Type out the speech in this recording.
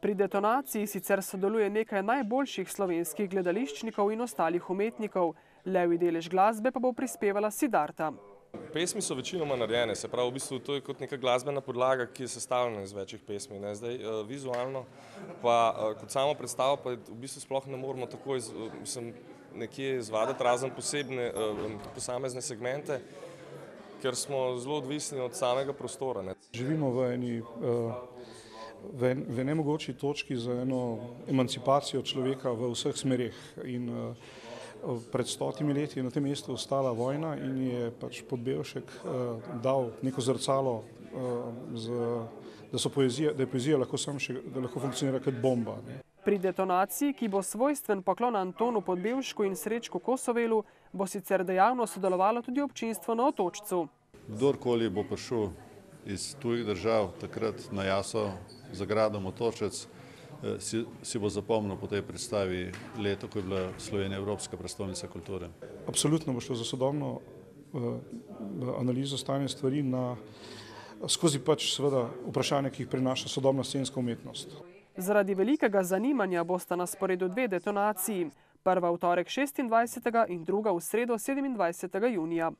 Pri detonaciji sicer sodeluje nekaj najboljših slovenskih gledališčnikov in ostalih umetnikov. Levji delež glasbe pa bo prispevala Siddharta. Pesmi so večinoma narejene, se pravi, v bistvu to je kot neka glasbena podlaga, ki je sestavljena iz večjih pesmi. Zdaj, vizualno, pa kot samo predstavo, pa v bistvu sploh ne moramo takoj nekje izvaditi razen posebne posamezne segmente, ker smo zelo odvisni od samega prostora. Živimo v nemogoči točki za eno emancipacijo človeka v vseh smereh. In pred 100 leti je na tem mestu ostala vojna in je pač Podbevšek dal neko zrcalo, da je poezija lahko funkcionira kot bomba. Pri detonaciji, ki bo svojstven poklon Antonu Podbevšku in Srečku Kosovelu, bo sicer dejavno sodelovalo tudi občinstvo na Otočcu. Kdorkoli bo prišel iz tujih držav takrat na Jaso za gradom Otočec, si bo zapomnil po tej predstavi leto, ko je bila Slovenija Evropska prestolnica kulture. Absolutno bo šlo za sodobno analizo stanja stvari skozi pač seveda vprašanja, ki jih prinaša sodobna scenska umetnost. Zaradi velikega zanimanja bosta na sporedu dve detonaciji. Prva v torek 26. in druga v sredo 27. junija.